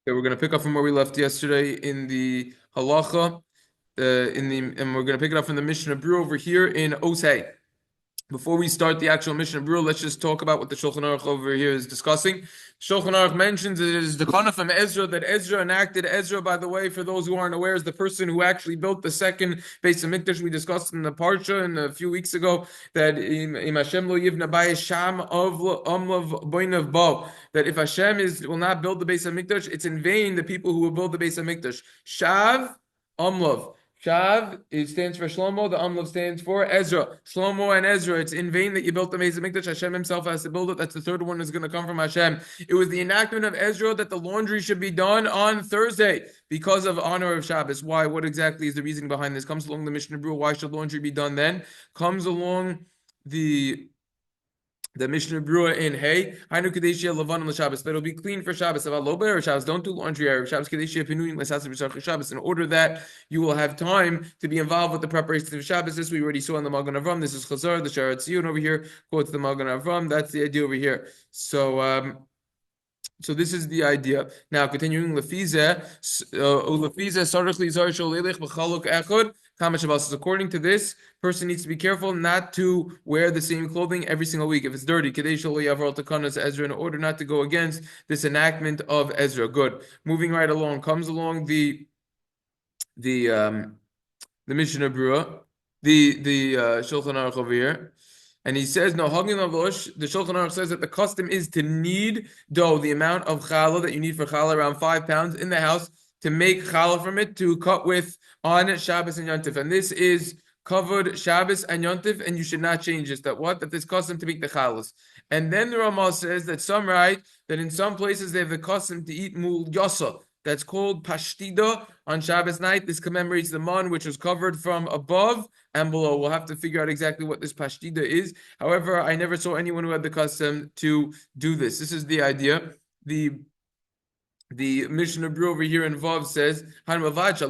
Okay, we're going to pick up from where we left yesterday in the halacha, and we're going to pick it up from the Mishnah Brew over here in Osei. Before we start the actual Mishnah Brew, let's just talk about what the Shulchan Aruch over here is discussing. Shulchan Aruch mentions that it is the Kana from Ezra, that Ezra enacted. Ezra, by the way, for those who aren't aware, is the person who actually built the second Beis Hamikdash. We discussed in the Parsha a few weeks ago that Im Hashem lo yivna bayis sham amlav boinav bo, that if Hashem will not build the Beis Hamikdash, it's in vain the people who will build the Beis Hamikdash. Shav amlav. Shav, it stands for Shlomo, the Amlav stands for Ezra. Shlomo and Ezra, it's in vain that you built the Beis Hamikdash. Hashem himself has to build it. That's the third one that's going to come from Hashem. It was the enactment of Ezra that the laundry should be done on Thursday because of honor of Shabbos. Why? What exactly is the reason behind this? Comes along the Mishnah Berurah. Why should laundry be done then? Comes along the Mishnah Berurah in Hey, Hainu Kadeshia Lavan on the Shabbos, that it'll be clean for Shabbos. About Shabbos, don't do laundry Erev Shabbos. Kadeshia Pinuim Lesasa B'Sarchi Shabbos. In order that you will have time to be involved with the preparations of Shabbos. This we already saw in the Magen Avram. This is Chazar, the Sharat Tziyun over here quotes the Magen Avram. That's the idea over here. So this is the idea. Now continuing Lefize, Sarach Lizar Sholelech B'Chaluk Echad. According to this, person needs to be careful not to wear the same clothing every single week. If it's dirty, Ezra, in order not to go against this enactment of Ezra. Good. Moving right along, comes along the Mishnah Berurah, the Shulchan Aruch over here. And he says, no, Hagin Lavosh, the Shulchan Aruch says that the custom is to knead dough, the amount of challah that you need for challah, around 5 pounds in the house, to make challah from it, to cut with on Shabbos and Yontif. And this is covered Shabbos and Yontif, and you should not change this. That this custom to make the challahs. And then the Ramah says that some write that in some places they have the custom to eat mul yasa. That's called pashtida on Shabbos night. This commemorates the man which was covered from above and below. We'll have to figure out exactly what this pashtida is. However, I never saw anyone who had the custom to do this. This is the idea. The Mishnah Berurah over here in Vav says, besides for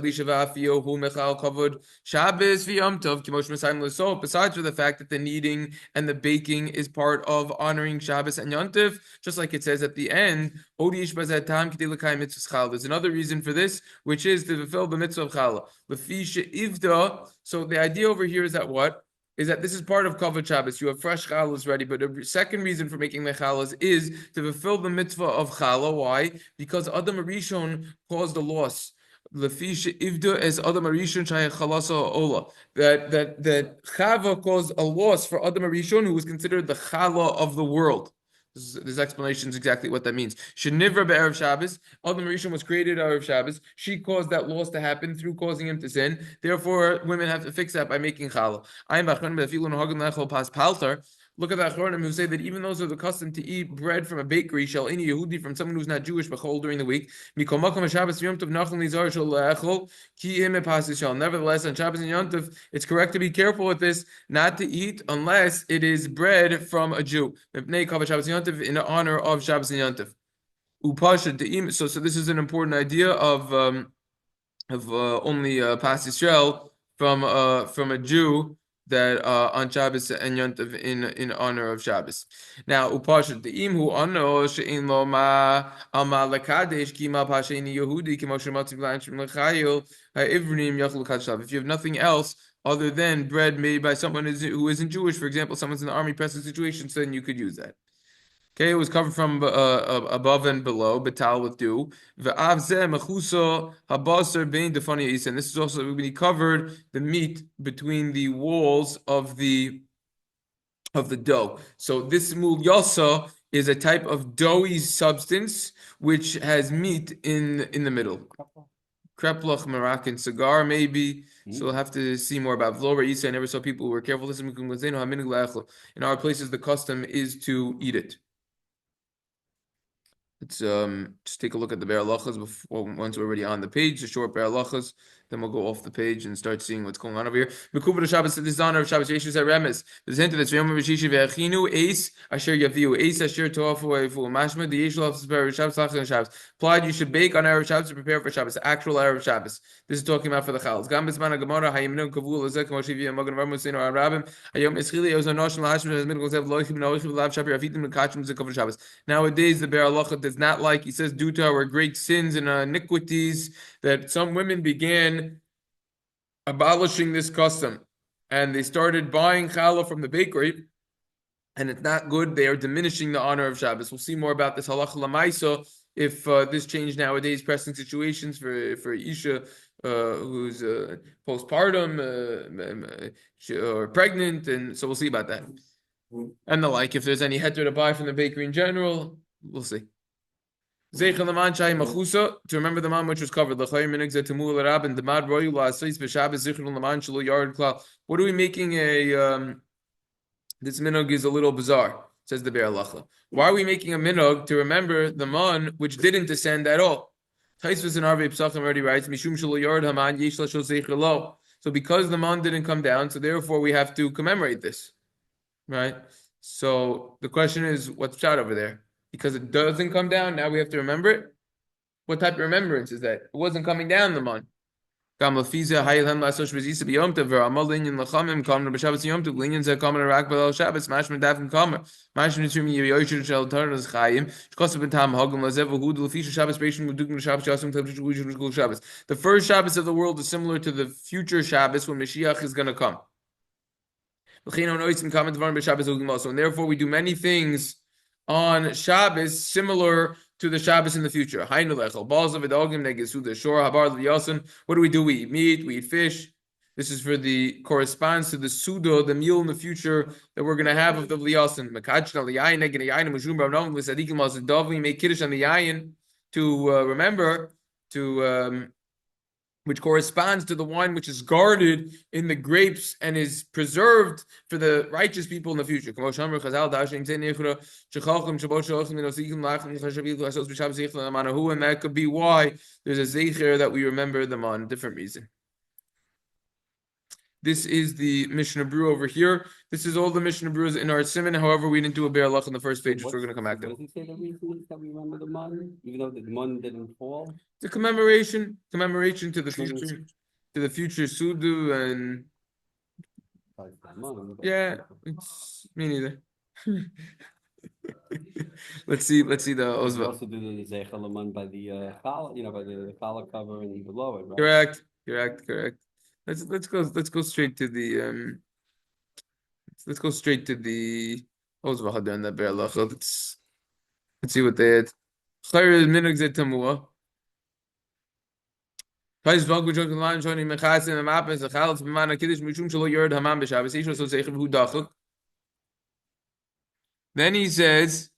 the fact that the kneading and the baking is part of honoring Shabbos and Yontif, just like it says at the end, there's another reason for this, which is to fulfill the mitzvah of Challah. So the idea over here is that what? Is that this is part of Kavod Shabbos. You have fresh challahs ready, but the second reason for making the challahs is to fulfill the mitzvah of challah. Why? Because Adam Arishon caused a loss. Lefisha ivda as Adam Arishon shayach chalasa ola. That Chava caused a loss for Adam Arishon, who was considered the challah of the world. This explanation is exactly what that means. Shenivra be'erev Shabbos. Adam Rishon was created erev Shabbos. She caused that loss to happen through causing him to sin. Therefore, women have to fix that by making challah. Look at the Achronim who say that even those who are accustomed to eat bread from a bakery, shall any Yehudi, from someone who's not Jewish, b'chol during the week. Nevertheless, on Shabbos and Yom Tov, it's correct to be careful with this, not to eat unless it is bread from a Jew. In honor of Shabbos and Yom Tov. So this is an important idea of only Pas Yisrael from a Jew, that on Shabbos and Yontif in honor of Shabbos. Now, upashad de'im hu ano she'in lo ma alma lekadesh ki ma pasheni Yehudi ki moshe matziv la'anshim lechayil ha'ivrim yachlu kadshav. If you have nothing else other than bread made by someone who isn't Jewish, for example, someone's in the army pressing situation, so then you could use that. Okay, it was covered from above and below, betal with dew. And this is also when he covered the meat between the walls of the dough. So this mul yasa is a type of doughy substance which has meat in the middle. Kreplach, Moroccan cigar, maybe. So we'll have to see more about Vlora Isa. I never saw people who were careful. In our places, the custom is to eat it. Let's just take a look at the Be'er Halachas once we're already on the page, the short Be'er Halachas. Then we'll go off the page and start seeing what's going on over here. Mekuva Shabbos, this is honor of Shabbos. Yeshus HaRemes. There's a hint that's Yom Rishishi ve'achinu Eis Asher Yaviu Eis Asher Toafu Eifu Mashma the Yeshul of Shabbos Shabbos. Applied, you should bake on Erev Shabbos to prepare for Shabbos, actual Erev Shabbos. This is talking about for the Chals. Gam Bisman Gemara Hayimnu Kavul Azek Moshivi Magen Ramu Sino Arabim Hayom Eschili Ozon Noshim Lahashim Has Middle Zev Loichim Noichim Lav Shabbos Afitim Kachim Zekov Shabbos. Nowadays the Be'er Halacha does was not like, he says, due to our great sins and iniquities, that some women began abolishing this custom, and they started buying challah from the bakery, and it's not good. They are diminishing the honor of Shabbos. We'll see more about this halacha lamaisa if this changed nowadays, pressing situations for Isha who's postpartum or pregnant, and so we'll see about that. And the like, if there's any heter to buy from the bakery in general, we'll see. To remember the man which was covered. What are we making a this minog is a little bizarre, says the Be'er Halacha. Why are we making a minog to remember the man which didn't descend at all? Taisvus in Arvei Pesachim already writes, Mishum shelo yard haman yesh lashol zeicher lo. So because the man didn't come down, so therefore we have to commemorate this, right? So the question is, what's shot over there? Because it doesn't come down, now we have to remember it? What type of remembrance is that? It wasn't coming down the man. Gam lafiza hayilhem lasosh bezisa biyomtev v'amal linyan lachamim kamna b'Shabbos yomtev linyan zeh kamna rak b'al Shabbos mashman davim kamna mashman nitzrim yoyishir shel tarnas chayim shkosav b'tam hagam lazev v'hud lafisha Shabbos beishim v'dugim Shabbos yasum tev shul Shabbos. The first Shabbos of the world is similar to the future Shabbos when Mashiach is going to come. And therefore we do many things on Shabbos similar to the Shabbos in the future. What do? We eat meat, we eat fish. This is for the corresponds to the Suda, the meal in the future that we're going to have of the Liyasin. We make Kiddush on the Yayin to remember, to which corresponds to the wine which is guarded in the grapes and is preserved for the righteous people in the future. And that could be why there's a zeicher that we remember them on a different reason. This is the Mishnah Brew over here. This is all the Mishnah Brews in our Siman. However, we didn't do a Be'er Halacha on the first page, which we're going to come back to. Does he say the reason is that we remember the mun, even though the mun didn't fall? The commemoration to the future Sudu, and yeah, it's me neither. Let's see the Ozva. We also do the Zeichel mun by the challah, by the challah cover and below it, right? Correct. Let's go straight to the Ozva Hadar and the Be'er Halacha. Let's see what they had. Chayr minhag zeh tamua. Tais vog b'jok l'lan shoni mechasim amapes achalz b'man kiddush mishum shelo yord hamam b'Shabbos yishlo so zeicher v'hu dachuk. Then he says,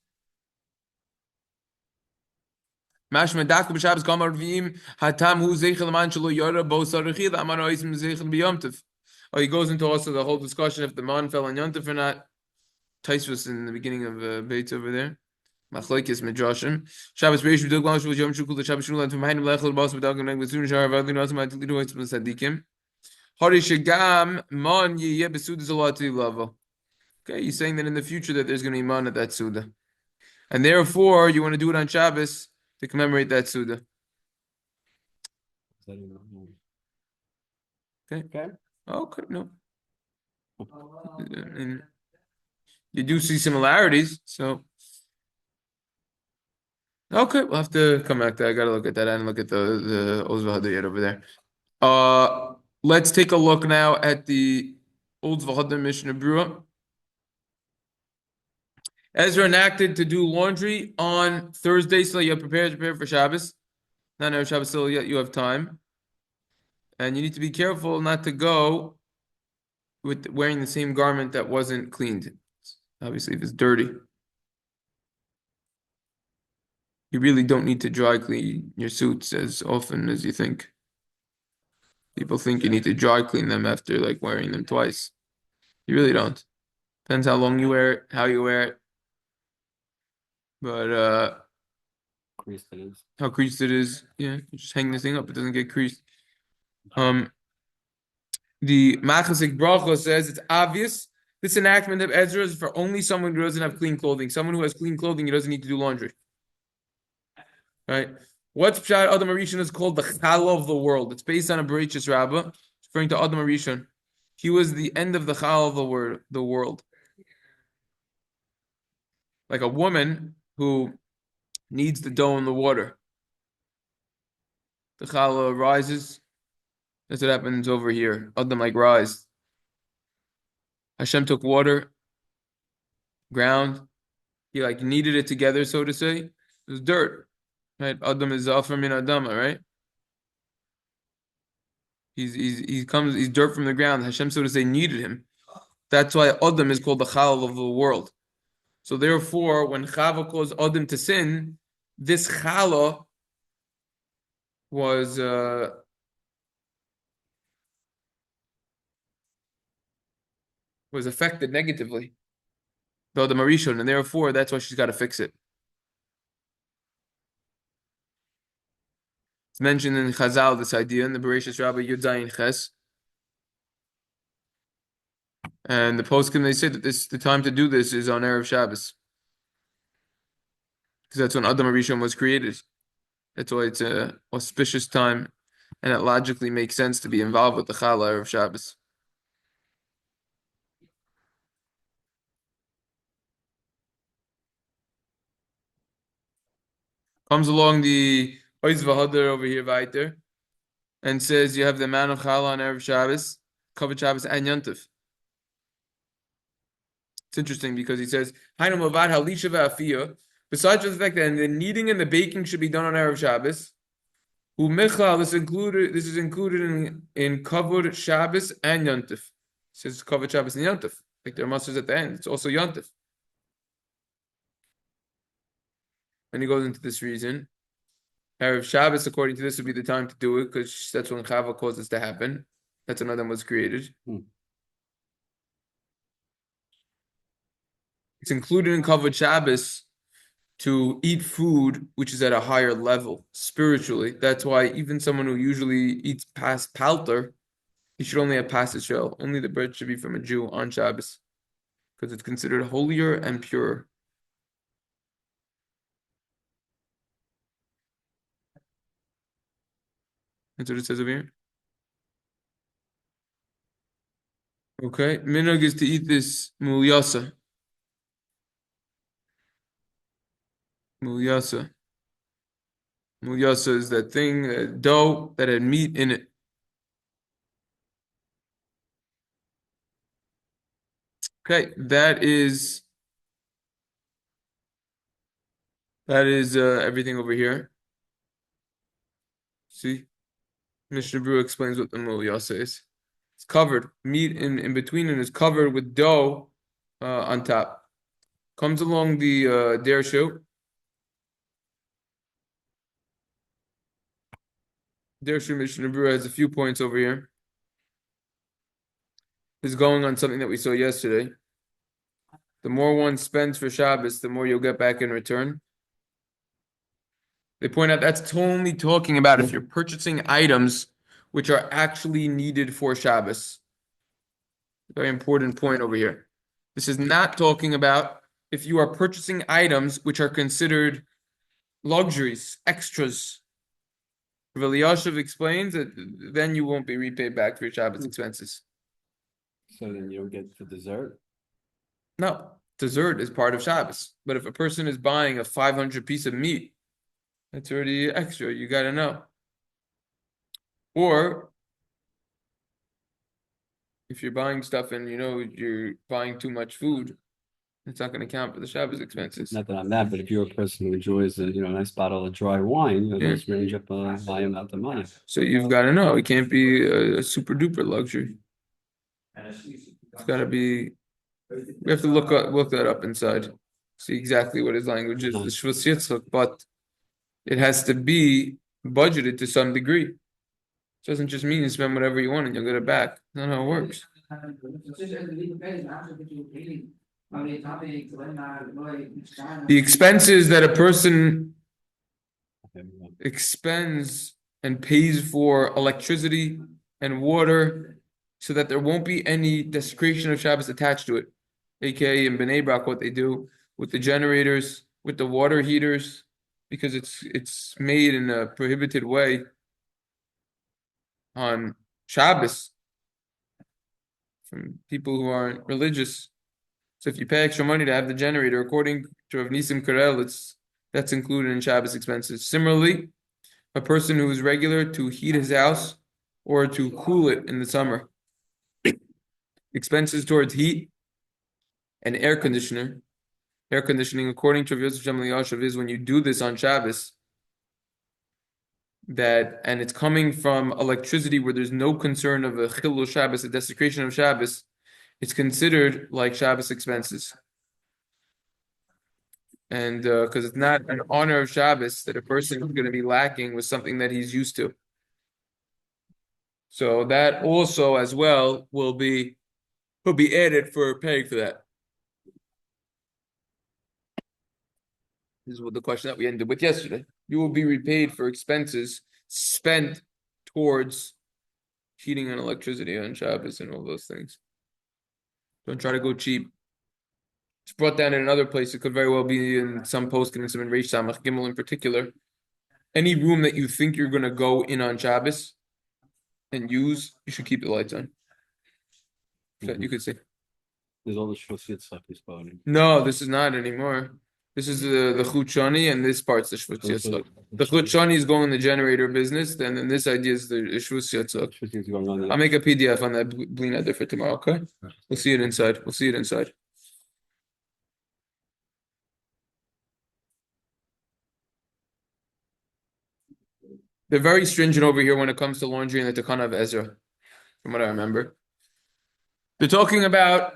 Mashma dachuk b'Shabbos kamar v'im hatam hu zeicher l'man shelo yord bo sarachid aman oisim zeicher b'yomtev. Oh, he goes into also the whole discussion if the man fell on yomtev or not. Tais was in the beginning of Beit over there. Machlokes midrashim. Shabbos b'reish v'dog l'an shul yom shukul Shabbos shul and from hayim lechol b'as v'dog neg v'zun shar v'adlin osim ha'til lidu ha'tzim l'sadikim. Hari shegam mon yiyeh b'suda zolati lava. Okay, he's saying that in the future that there's going to be man at that suda, and therefore you want to do it on Shabbos to commemorate that suda. Okay. No. And you do see similarities, so. Okay, we'll have to come back to that. I gotta look at that and look at the Ozva Hadar over there. Let's take a look now at the Ozva Hadar Mishnah Brura. Ezra enacted to do laundry on Thursday, so you have prepare for Shabbos. Not on Shabbos, still yet you have time. And you need to be careful not to go with wearing the same garment that wasn't cleaned. Obviously, if it's dirty. You really don't need to dry clean your suits as often as you think. People think you need to dry clean them after wearing them twice. You really don't. Depends how long you wear it, how you wear it. But creased it is. How creased it is. Yeah, you just hang this thing up, it doesn't get creased. The Machasik Bracha says it's obvious. This enactment of Ezra is for only someone who doesn't have clean clothing. Someone who has clean clothing, he doesn't need to do laundry. Right? What's Pshat Adam Arishon is called the Challah of the world. It's based on a Bereshis Rabbah, referring to Adam Arishon. He was the end of the Challah of the world. Like a woman who kneads the dough in the water. The challah rises. That's what happens over here. Adam like rise. Hashem took water, ground. He like kneaded it together, so to say. It was dirt, right? Adam is alpha min Adama, right? He's dirt from the ground. Hashem, so to say, kneaded him. That's why Adam is called the Challah of the world. So therefore, when Chava caused Adam to sin, this Challah was affected negatively, the Adam Arishon, and therefore that's why she's got to fix it. It's mentioned in Chazal, this idea in the Bereshis Rabbah Yud Zayin Ches. And the poskim, they say that the time to do this is on Erev Shabbos, because that's when Adam Arishon was created. That's why it's a auspicious time, and it logically makes sense to be involved with the Challah Erev Shabbos. Comes along the Oiz V'Hadar over here, weiter, and says you have the man of Challah on Erev Shabbos, Kavod Shabbos, and Yontif. It's interesting because he says, besides the fact that the kneading and the baking should be done on Erev Shabbos, this is included in Kavod Shabbos and Yontif. It says Kavod Shabbos and Yontif. Like there are musters at the end. It's also Yontif. And he goes into this reason. Erev Shabbos, according to this, would be the time to do it because that's when Chava caused this to happen. That's when Adam was created. It's included in Kavod Shabbos to eat food which is at a higher level spiritually. That's why even someone who usually eats past palter, he should only have past Israel. Only the bread should be from a Jew on Shabbos because it's considered holier and pure. That's what it says over here. Okay, minhag is to eat this mulyasa. Mulyasa. Mulyasa is that thing, dough that had meat in it. Okay, that is everything over here. See, Mishnah Brew explains what the mulyasa is. It's covered, meat in between, and is covered with dough on top. Comes along the dershu. Dershu Mishnah Brew has a few points over here. Is going on something that we saw yesterday. The more one spends for Shabbos, the more you'll get back in return. They point out that's only talking about if you're purchasing items which are actually needed for Shabbos. Very important point over here. This is not talking about if you are purchasing items which are considered luxuries, extras. Rav Elyashiv explains that then you won't be repaid back for your Shabbos expenses. So then you don't get the dessert? No, dessert is part of Shabbos. But if a person is buying a 500 piece of meat, that's already extra. You got to know. Or if you're buying stuff and you know you're buying too much food, it's not going to count for the Shabbos expenses. Not that I'm mad, but if you're a person who enjoys a nice bottle of dry wine, Yeah. those range up a high amount of money. So you've got to know it can't be a super duper luxury. It's got to be. We have to look that up inside, see exactly what his language is. The Shvus Yitzchak, but it has to be budgeted to some degree. It doesn't just mean you spend whatever you want and you'll get it back. That's not how it works. The expenses that a person expends and pays for electricity and water so that there won't be any desecration of Shabbos attached to it. AKA in Bnei Brak, what they do with the generators, with the water heaters, because it's made in a prohibited way on Shabbos from people who aren't religious. So if you pay extra money to have the generator, according to Rav Nisim Karel, it's That's included in Shabbos expenses. Similarly, a person who is regular to heat his house or to cool it in the summer. Expenses towards heat and air conditioner. Air conditioning, according to Rav Yosef Shem Elyashiv, is when you do this on Shabbos, and it's coming from electricity where there's no concern of a chilul Shabbos, a desecration of Shabbos, it's considered like Shabbos expenses. And because it's not an honor of Shabbos that a person is going to be lacking with something that he's used to. So that also as well will be added for paying for that. This is what the question that we ended with yesterday. You will be repaid for expenses spent towards heating and electricity on Shabbos and all those things. Don't try to go cheap. It's brought down in another place. It could very well be in some poskim, some in Reish Samach Gimel in particular. Any room that you think you're going to go in on Shabbos and use, you should keep the lights on. You could say. There's all the shvus stuff he's quoting. No, this is not anymore. This is the Chutshani, and this part's the Shvus Yitzchak. The Chutshani is going in the generator business, and then this idea is the Shvus Yitzchak. I'll make a PDF on that Blina for tomorrow, okay? We'll see it inside. We'll see it inside. They're very stringent over here when it comes to laundry and the Takana of Ezra, from what I remember. They're talking about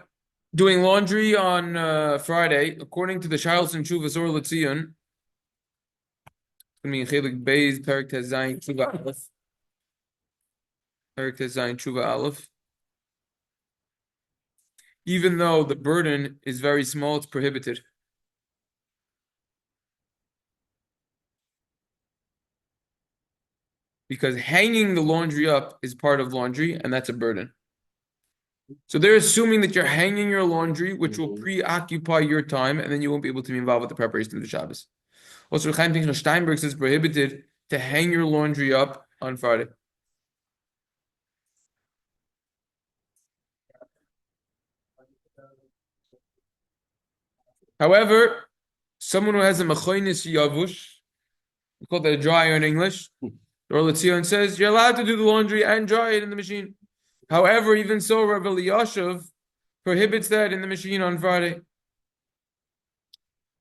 doing laundry on Friday, according to the Shiles and Chuvas or Letzion. It's going to be in Chelik Beis, Perik Tez Zayin Chuva Aleph. Perik Tez Zayin Chuva Aleph. Even though the burden is very small, it's prohibited. Because hanging the laundry up is part of laundry, and that's a burden. So they're assuming that you're hanging your laundry, which will preoccupy your time, and then you won't be able to be involved with the preparation of the Shabbos. Also, Chaim Pinchas Steinberg says prohibited to hang your laundry up on Friday. However, someone who has a mechonis yavush, we call that a dryer in English, the Or Letzion says you're allowed to do the laundry and dry it in the machine. However, even so, Rav Elyashiv prohibits that in the machine on Friday.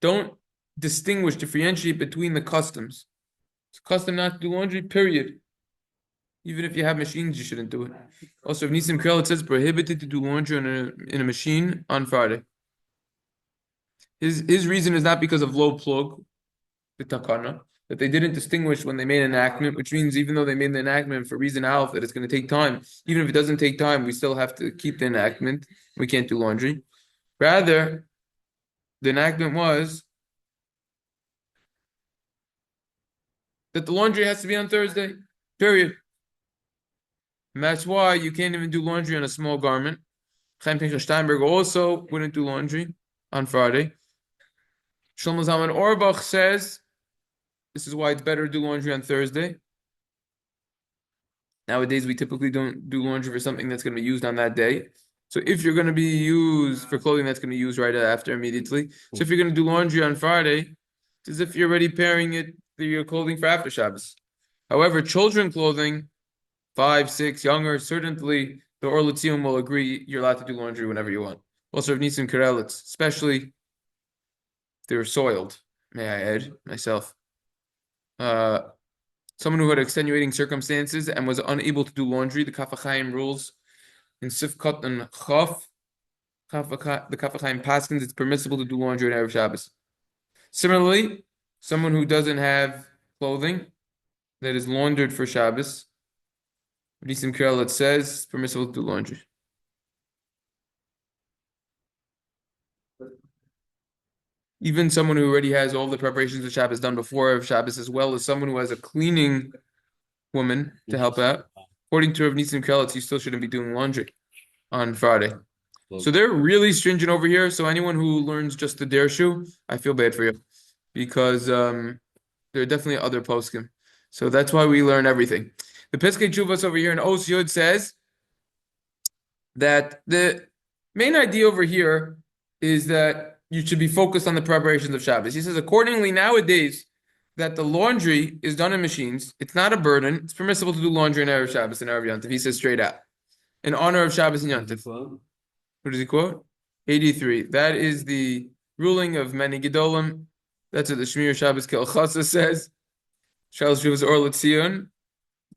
Don't differentiate between the customs. It's a custom not to do laundry, period. Even if you have machines, you shouldn't do it. Also, if Nisim Krell, it says prohibited to do laundry in a machine on Friday. His reason is not because of low plug, the takana, that they didn't distinguish when they made an enactment, which means even though they made the enactment for reason alpha, that it's going to take time. Even if it doesn't take time, we still have to keep the enactment. We can't do laundry. Rather, the enactment was that the laundry has to be on Thursday, period. And that's why you can't even do laundry on a small garment. Chaim Pinchas Steinberg also wouldn't do laundry on Friday. Shlomo Zalman Auerbach says this is why it's better to do laundry on Thursday. Nowadays, we typically don't do laundry for something that's going to be used on that day. So if you're going to be used for clothing that's going to be used right after immediately. So if you're going to do laundry on Friday, it's as if you're already pairing it to your clothing for after Shabbos. However, children clothing, 5, 6, younger, certainly the Or Letzion will agree you're allowed to do laundry whenever you want. Also, if Nisim Karelitz, especially if they're soiled, may I add, myself. Someone who had extenuating circumstances and was unable to do laundry, the Kaf HaChaim rules in Sifkat and Chaf, the Kaf HaChaim paskins, it's permissible to do laundry on Erev Shabbos. Similarly, someone who doesn't have clothing that is laundered for Shabbos, Nisim Kirel, it says it's permissible to do laundry. Even someone who already has all the preparations of Shabbos done before of Shabbos, as well as someone who has a cleaning woman to help out. According to Rav Nisim Krelitz, you still shouldn't be doing laundry on Friday. So they're really stringent over here. So anyone who learns just the Dershu, I feel bad for you, because there are definitely other poskim. So that's why we learn everything. The Pesach Chuvas over here in Os Yud says that the main idea over here is that you should be focused on the preparations of Shabbos. He says, accordingly, nowadays that the laundry is done in machines, it's not a burden. It's permissible to do laundry in Erev Shabbos and Erev Yontif. He says straight out, in honor of Shabbos and Yontif. What does he quote? 83. That is the ruling of many Gedolim. That's what the Shmir Shabbos Kel Chasa says. Charles Shuvas Or L'Tzion.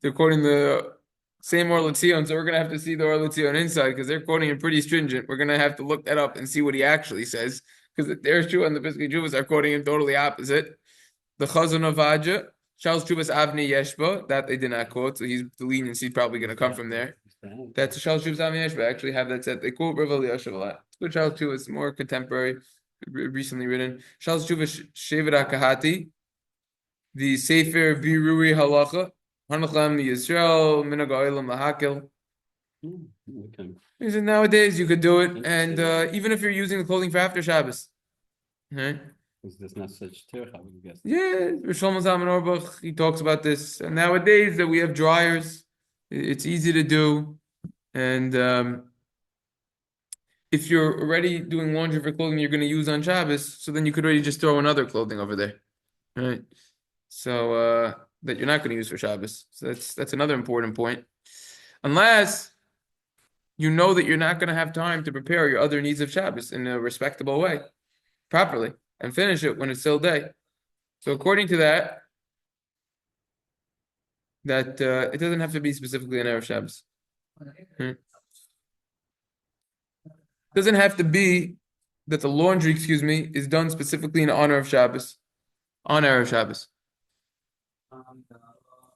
They're quoting the same Or L'Tzion, so we're going to have to see the Or L'Tzion inside because they're quoting it pretty stringent. We're going to have to look that up and see what he actually says because their Shua and the Pesach Juvas are quoting him totally opposite. The Chazon of Vaja, Charles Shuvas Avni Yeshba, that they did not quote, so he's the leniency probably going to come from there. That's Charles Shuvas Avni Yeshba. I actually have that set. They quote Rav Eliyashiv a lot. It's good. Charles Shuvas, more contemporary, recently written. Charles Shuvas Shevet HaKahati, the Sefer Biruri Halacha, Hanachlam Yisrael, Minhag Ha'olam Lahakil. He said nowadays you could do it, and even if you're using the clothing for after Shabbos, right? Because there's not such tircha, I would guess. Yeah, Rosh Shlomo Zalman Auerbach, he talks about this. And nowadays that we have dryers, it's easy to do, and if you're already doing laundry for clothing you're going to use on Shabbos, so then you could already just throw in other clothing over there, right? So that you're not going to use for Shabbos. So that's another important point. Unless you know that you're not going to have time to prepare your other needs of Shabbos in a respectable way, properly, and finish it when it's still day. So according to that, it doesn't have to be specifically an Erev Shabbos. It doesn't have to be that the laundry, is done specifically in honor of Shabbos, on Erev Shabbos.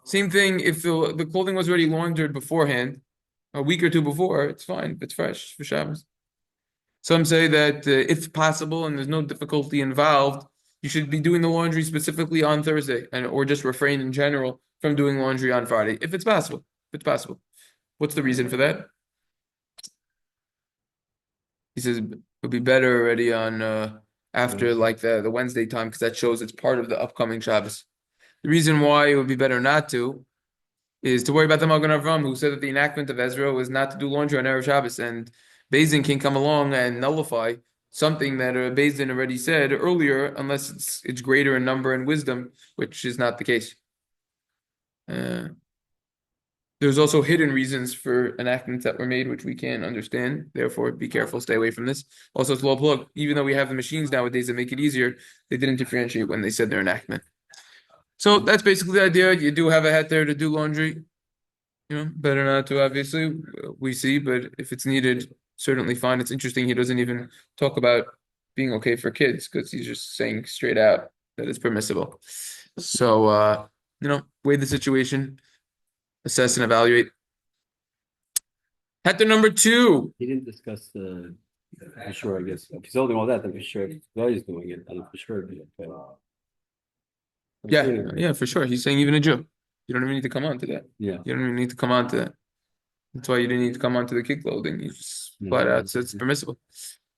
Same thing if the clothing was already laundered beforehand, a week or two before, it's fine. It's fresh for Shabbos. Some say that if possible and there's no difficulty involved, you should be doing the laundry specifically on Thursday, or just refrain in general from doing laundry on Friday, if it's possible. If it's possible. What's the reason for that? He says it would be better already on after like the Wednesday time because that shows it's part of the upcoming Shabbos. The reason why it would be better not to is to worry about the Magen Avram, who said that the enactment of Ezra was not to do laundry on Erev Shabbos, and Beis Din can come along and nullify something that Beis Din already said earlier, unless it's greater in number and wisdom, which is not the case. There's also hidden reasons for enactments that were made, which we can't understand. Therefore, be careful, stay away from this. Also, it's law plug. Even though we have the machines nowadays that make it easier, they didn't differentiate when they said their enactment. So that's basically the idea. You do have a hat there to do laundry. Better not to, obviously, we see, but if it's needed, certainly fine. It's interesting he doesn't even talk about being okay for kids because he's just saying straight out that it's permissible. So, weigh the situation, assess and evaluate. Heter number 2. He didn't discuss the for sure, I guess. If he's holding all that, then for sure, if he's doing it, then for sure it'd be okay. Yeah, for sure. He's saying even a Jew. You don't even need to come on to that. Yeah. You don't even need to come on to that. That's why you didn't need to come on to the kid clothing. You just flat out said it's permissible.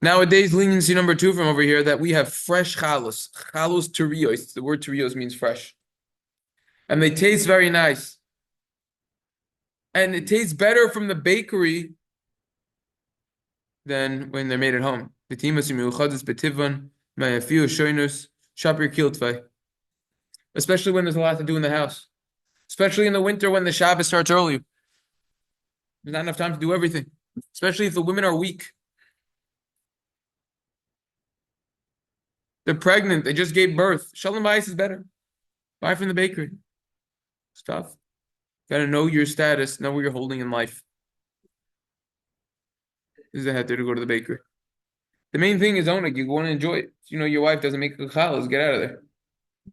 Nowadays, leniency number 2 from over here that we have fresh chalos. Chalos terios. The word terios means fresh. And they taste very nice. And it tastes better from the bakery than when they're made at home. Especially when there's a lot to do in the house. Especially in the winter when the Shabbos starts early. There's not enough time to do everything. Especially if the women are weak. They're pregnant. They just gave birth. Shalom Bayis is better. Buy from the bakery. Stuff. Got to know your status. Know what you're holding in life. This is a heter to go to the bakery. The main thing is only you want to enjoy it. Your wife doesn't make challahs. Get out of there.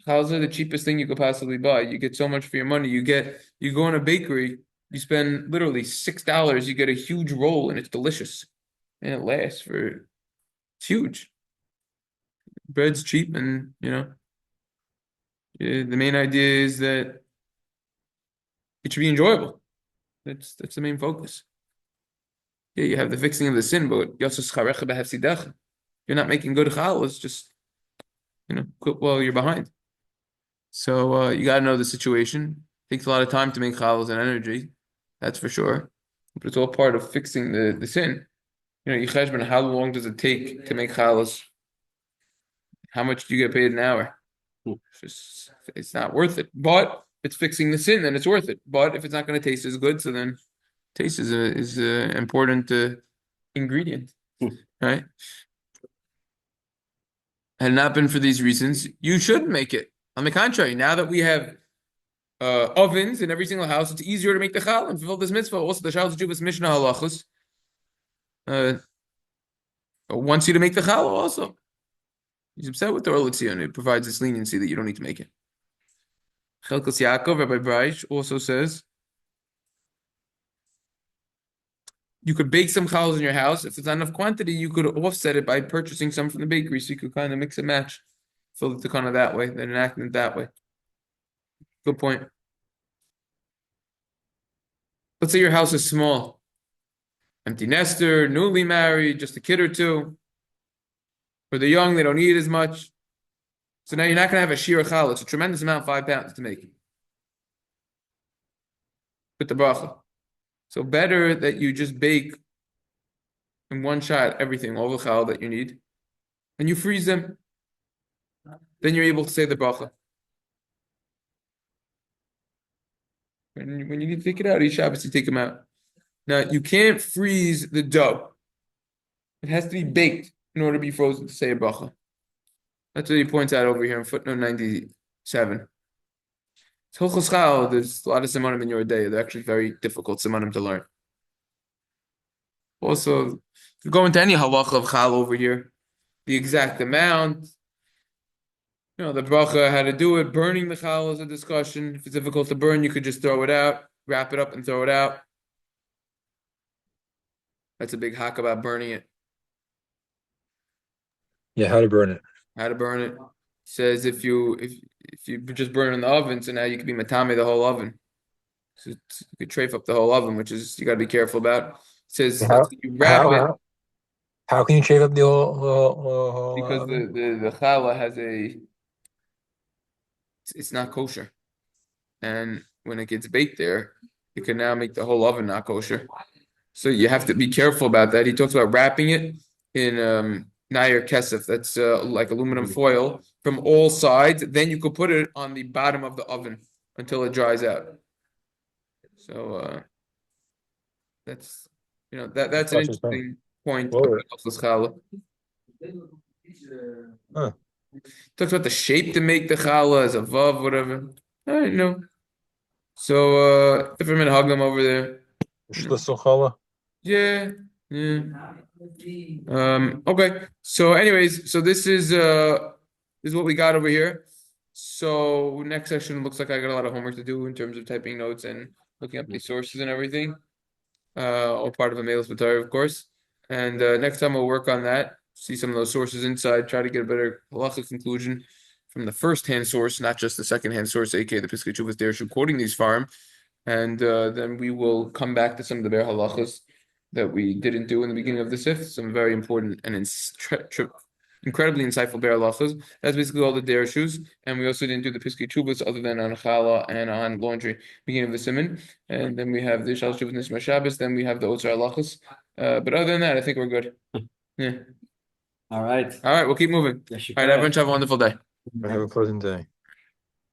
Challahs are the cheapest thing you could possibly buy. You get so much for your money. You go in a bakery, you spend literally $6. You get a huge roll and it's delicious. And it lasts it's huge. Bread's cheap and, the main idea is that it should be enjoyable. That's the main focus. Yeah, you have the fixing of the sin, but you're not making good challahs, just, quit while you're behind. So you got to know the situation. It takes a lot of time to make challahs and energy, that's for sure. But it's all part of fixing the sin. You cheshbon, how long does it take to make challahs? How much do you get paid an hour? Hmm. It's not worth it. But if it's fixing the sin, then it's worth it. But if it's not going to taste as good, so then taste is a important ingredient, Hmm. right? Had it not been for these reasons, you should make it. On the contrary, now that we have ovens in every single house, it's easier to make the chal and fulfill this mitzvah. Also, the Shabbos Jubas Mishnah halachos wants you to make the chal also. He's upset with the Or L'Tzion. It provides this leniency that you don't need to make it. Chelkos Yaakov, Rabbi Breish, also says you could bake some chals in your house. If it's not enough quantity, you could offset it by purchasing some from the bakery. So you could kind of mix and match, fill the takana that way, then enact it that way. Good point. Let's say your house is small, empty nester, newly married, just a kid or two. Or they're young, they don't eat as much. So now you're not going to have a shir chal. It's a tremendous amount, 5 pounds to make. With the bracha. So better that you just bake in one shot everything, all the chal that you need, and you freeze them. Then you're able to say the bracha. When you need to take it out, each Shabbos you take them out. Now you can't freeze the dough. It has to be baked in order to be frozen to say a bracha. That's what he points out over here in footnote 97. Hilchos Chal, there's a lot of simanim in your day. They're actually very difficult simanim to learn. Also, if you go into any halacha of Chal over here, the exact amount, the bracha, how to do it, burning the Chal is a discussion. If it's difficult to burn, you could just throw it out, wrap it up and throw it out. That's a big hack about burning it. Yeah, how to burn it. How to burn it. Says if you just burn it in the oven, so now you could be matame the whole oven. So you could trafe up the whole oven, which is you got to be careful about. It says you wrap it how can you shave up the whole because oven? the challah has it's not kosher, and when it gets baked there, it can now make the whole oven not kosher. So you have to be careful about that. He talks about wrapping it in Nair Kesef, that's like aluminum foil from all sides. Then you could put it on the bottom of the oven until it dries out. So that's that's an interesting point about challah. Huh. Talks about the shape to make the challah as a vav, whatever. I don't know. So different minhagim over there. Shlisel challah. Yeah. Okay. So anyways, so this is what we got over here. So next section looks like I got a lot of homework to do in terms of typing notes and looking up these sources and everything. All part of a Meilus B'Torah, of course. And next time we'll work on that, see some of those sources inside, try to get a better halacha conclusion from the first-hand source, not just the second-hand source, aka the Piskei Teshuvos Dershu, quoting these farm. And then we will come back to some of the bare halachas that we didn't do in the beginning of the Sif, some very important and incredibly insightful bare halachas. That's basically all the dereshus, and we also didn't do the Piskei Teshuvos other than on challah and on laundry, beginning of the simon. And then we have the Shabbos Teshuvos Nishma Shabbos, then we have the Otzar halachas. But other than that, I think we're good. Yeah. All right. All right, we'll keep moving. All right, everyone, have a wonderful day. Have a pleasant day.